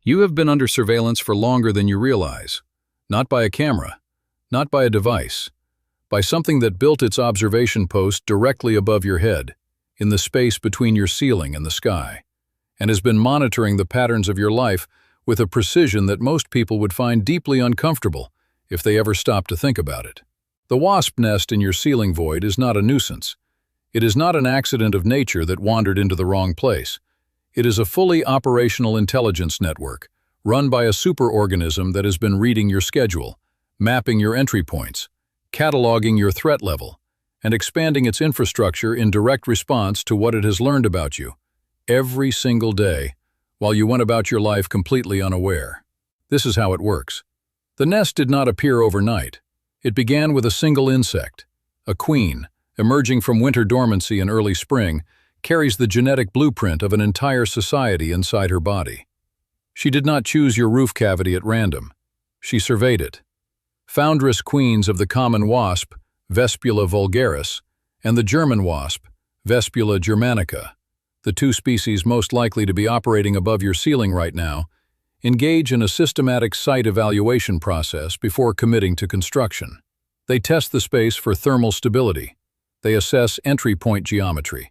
You have been under surveillance for longer than you realize. Not by a camera, not by a device, by something that built its observation post directly above your head, in the space between your ceiling and the sky, and has been monitoring the patterns of your life with a precision that most people would find deeply uncomfortable if they ever stopped to think about it. The wasp nest in your ceiling void is not a nuisance. It is not an accident of nature that wandered into the wrong place. It is a fully operational intelligence network, run by a superorganism that has been reading your schedule, mapping your entry points, cataloging your threat level, and expanding its infrastructure in direct response to what it has learned about you, every single day, while you went about your life completely unaware. This is how it works. The nest did not appear overnight. It began with a single insect. A queen, emerging from winter dormancy in early spring, carries the genetic blueprint of an entire society inside her body. She did not choose your roof cavity at random. She surveyed it. Foundress queens of the common wasp, Vespula vulgaris, and the German wasp, Vespula germanica, the two species most likely to be operating above your ceiling right now, engage in a systematic site evaluation process before committing to construction. They test the space for thermal stability. They assess entry point geometry.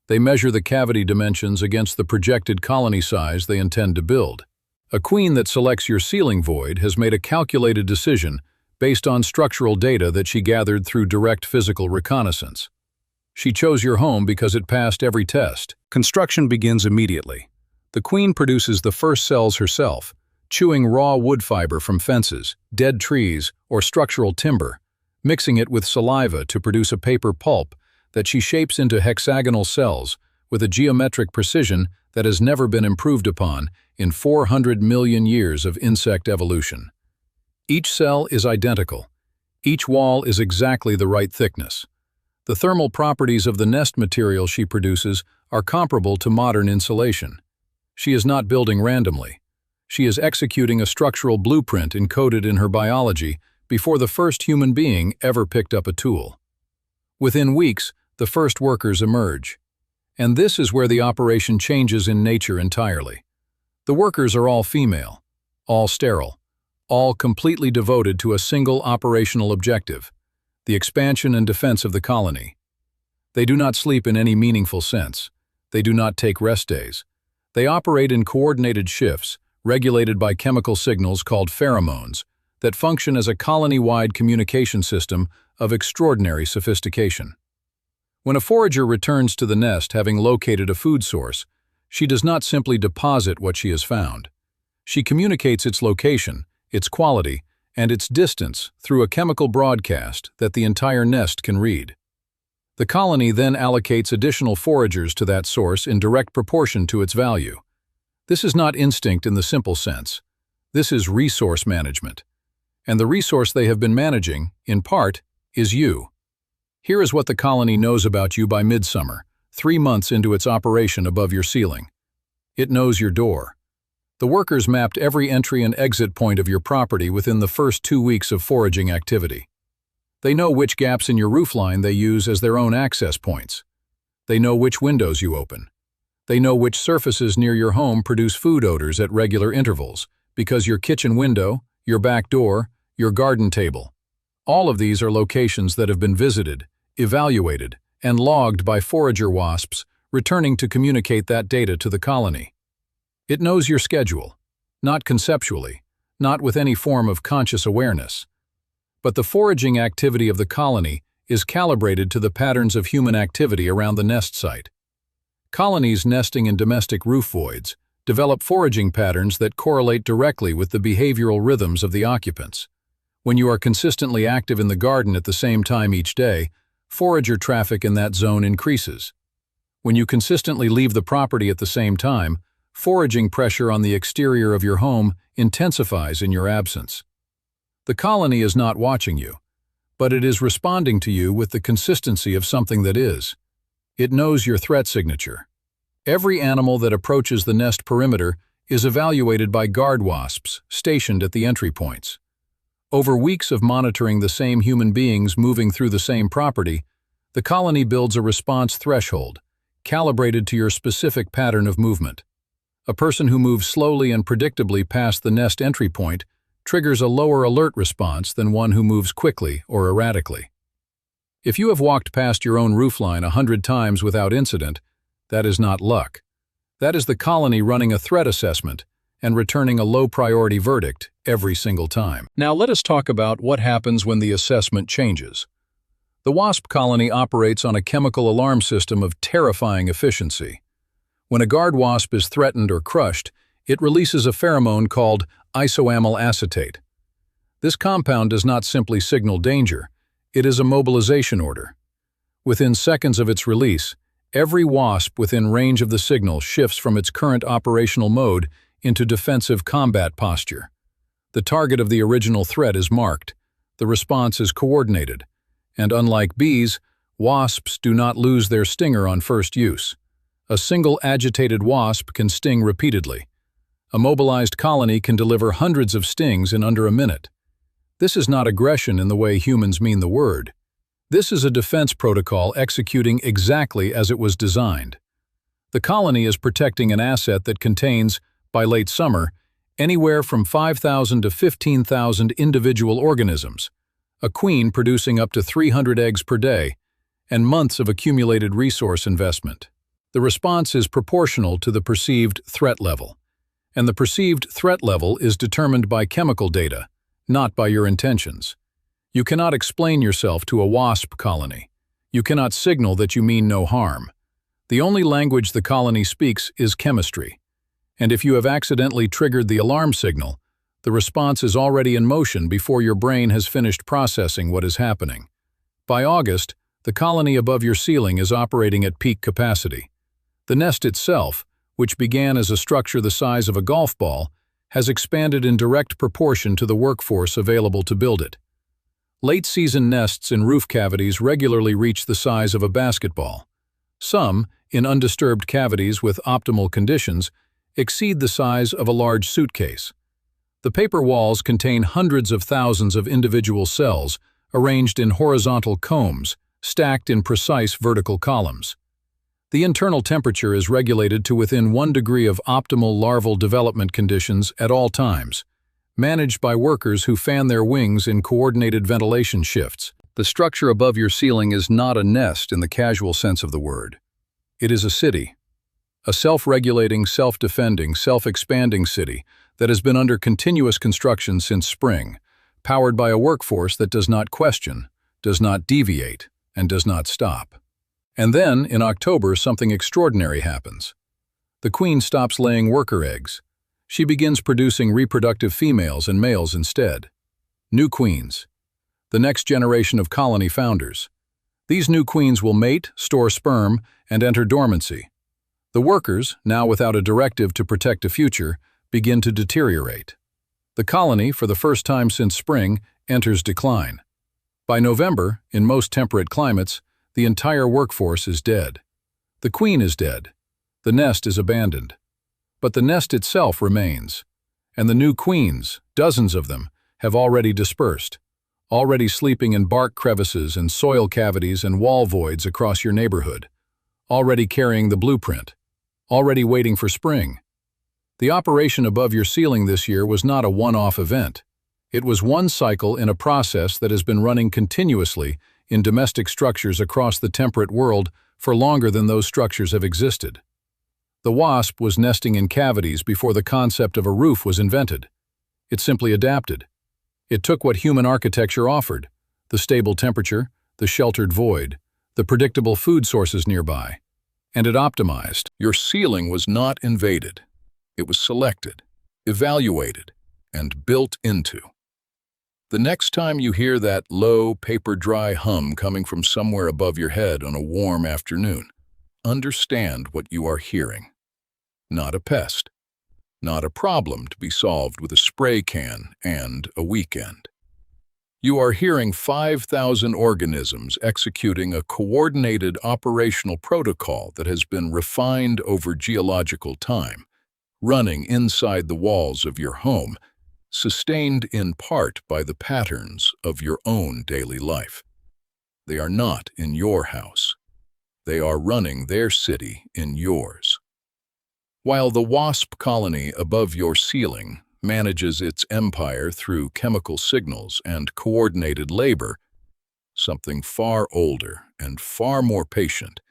They measure the cavity dimensions against the projected colony size they intend to build. A queen that selects your ceiling void has made a calculated decision based on structural data that she gathered through direct physical reconnaissance. She chose your home because it passed every test. Construction begins immediately. The queen produces the first cells herself, chewing raw wood fiber from fences, dead trees, or structural timber, mixing it with saliva to produce a paper pulp that she shapes into hexagonal cells with a geometric precision that has never been improved upon in 400 million years of insect evolution. Each cell is identical. Each wall is exactly the right thickness. The thermal properties of the nest material she produces are comparable to modern insulation. She is not building randomly. She is executing a structural blueprint encoded in her biology before the first human being ever picked up a tool. Within weeks, the first workers emerge. And this is where the operation changes in nature entirely. The workers are all female, all sterile, all completely devoted to a single operational objective, the expansion and defense of the colony. They do not sleep in any meaningful sense. They do not take rest days. They operate in coordinated shifts, regulated by chemical signals called pheromones, that function as a colony-wide communication system of extraordinary sophistication. When a forager returns to the nest having located a food source, she does not simply deposit what she has found. She communicates its location, its quality, and its distance through a chemical broadcast that the entire nest can read. The colony then allocates additional foragers to that source in direct proportion to its value. This is not instinct in the simple sense. This is resource management. And the resource they have been managing, in part, is you. Here is what the colony knows about you by midsummer, 3 months into its operation above your ceiling. It knows your door. The workers mapped every entry and exit point of your property within the first 2 weeks of foraging activity. They know which gaps in your roofline they use as their own access points. They know which windows you open. They know which surfaces near your home produce food odors at regular intervals, because your kitchen window, your back door, your garden table. All of these are locations that have been visited, evaluated, and logged by forager wasps returning to communicate that data to the colony. It knows your schedule, not conceptually, not with any form of conscious awareness. But the foraging activity of the colony is calibrated to the patterns of human activity around the nest site. Colonies nesting in domestic roof voids develop foraging patterns that correlate directly with the behavioral rhythms of the occupants. When you are consistently active in the garden at the same time each day, forager traffic in that zone increases. When you consistently leave the property at the same time, foraging pressure on the exterior of your home intensifies in your absence. The colony is not watching you, but it is responding to you with the consistency of something that is. It knows your threat signature. Every animal that approaches the nest perimeter is evaluated by guard wasps stationed at the entry points. Over weeks of monitoring the same human beings moving through the same property, the colony builds a response threshold, calibrated to your specific pattern of movement. A person who moves slowly and predictably past the nest entry point triggers a lower alert response than one who moves quickly or erratically. If you have walked past your own roofline 100 times without incident, that is not luck. That is the colony running a threat assessment and returning a low-priority verdict every single time. Now let us talk about what happens when the assessment changes. The wasp colony operates on a chemical alarm system of terrifying efficiency. When a guard wasp is threatened or crushed, it releases a pheromone called isoamyl acetate. This compound does not simply signal danger, it is a mobilization order. Within seconds of its release, every wasp within range of the signal shifts from its current operational mode into defensive combat posture. The target of the original threat is marked, the response is coordinated, and unlike bees, wasps do not lose their stinger on first use. A single agitated wasp can sting repeatedly. A mobilized colony can deliver hundreds of stings in under a minute. This is not aggression in the way humans mean the word. This is a defense protocol executing exactly as it was designed. The colony is protecting an asset that contains, by late summer, anywhere from 5,000 to 15,000 individual organisms, a queen producing up to 300 eggs per day, and months of accumulated resource investment. The response is proportional to the perceived threat level, and the perceived threat level is determined by chemical data, not by your intentions. You cannot explain yourself to a wasp colony. You cannot signal that you mean no harm. The only language the colony speaks is chemistry. And if you have accidentally triggered the alarm signal, the response is already in motion before your brain has finished processing what is happening. By August, the colony above your ceiling is operating at peak capacity. The nest itself, which began as a structure the size of a golf ball, has expanded in direct proportion to the workforce available to build it. Late-season nests in roof cavities regularly reach the size of a basketball. Some, in undisturbed cavities with optimal conditions, exceed the size of a large suitcase. The paper walls contain hundreds of thousands of individual cells arranged in horizontal combs, stacked in precise vertical columns. The internal temperature is regulated to within 1 degree of optimal larval development conditions at all times, managed by workers who fan their wings in coordinated ventilation shifts. The structure above your ceiling is not a nest in the casual sense of the word. It is a city. A self-regulating, self-defending, self-expanding city that has been under continuous construction since spring, powered by a workforce that does not question, does not deviate, and does not stop. And then, in October, something extraordinary happens. The queen stops laying worker eggs. She begins producing reproductive females and males instead. New queens. The next generation of colony founders. These new queens will mate, store sperm, and enter dormancy. The workers, now without a directive to protect a future, begin to deteriorate. The colony, for the first time since spring, enters decline. By November, in most temperate climates, the entire workforce is dead. The queen is dead. The nest is abandoned. But the nest itself remains. And the new queens, dozens of them, have already dispersed, already sleeping in bark crevices and soil cavities and wall voids across your neighborhood, already carrying the blueprint, already waiting for spring. The operation above your ceiling this year was not a one-off event. It was one cycle in a process that has been running continuously in domestic structures across the temperate world for longer than those structures have existed. The wasp was nesting in cavities before the concept of a roof was invented. It simply adapted. It took what human architecture offered, the stable temperature, the sheltered void, the predictable food sources nearby, and it optimized. Your ceiling was not invaded. It was selected, evaluated, and built into. The next time you hear that low, paper-dry hum coming from somewhere above your head on a warm afternoon, understand what you are hearing. Not a pest. Not a problem to be solved with a spray can and a weekend. You are hearing 5,000 organisms executing a coordinated operational protocol that has been refined over geological time, running inside the walls of your home, sustained in part by the patterns of your own daily life. They are not in your house. They are running their city in yours. While the wasp colony above your ceiling manages its empire through chemical signals and coordinated labor, something far older and far more patient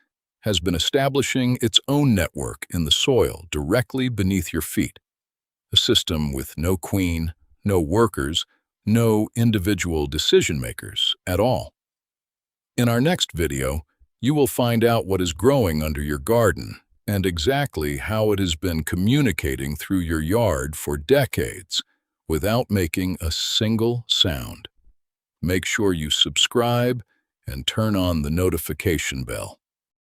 has been establishing its own network in the soil directly beneath your feet. A system with no queen, no workers, no individual decision-makers at all. In our next video, you will find out what is growing under your garden and exactly how it has been communicating through your yard for decades without making a single sound. Make sure you subscribe and turn on the notification bell.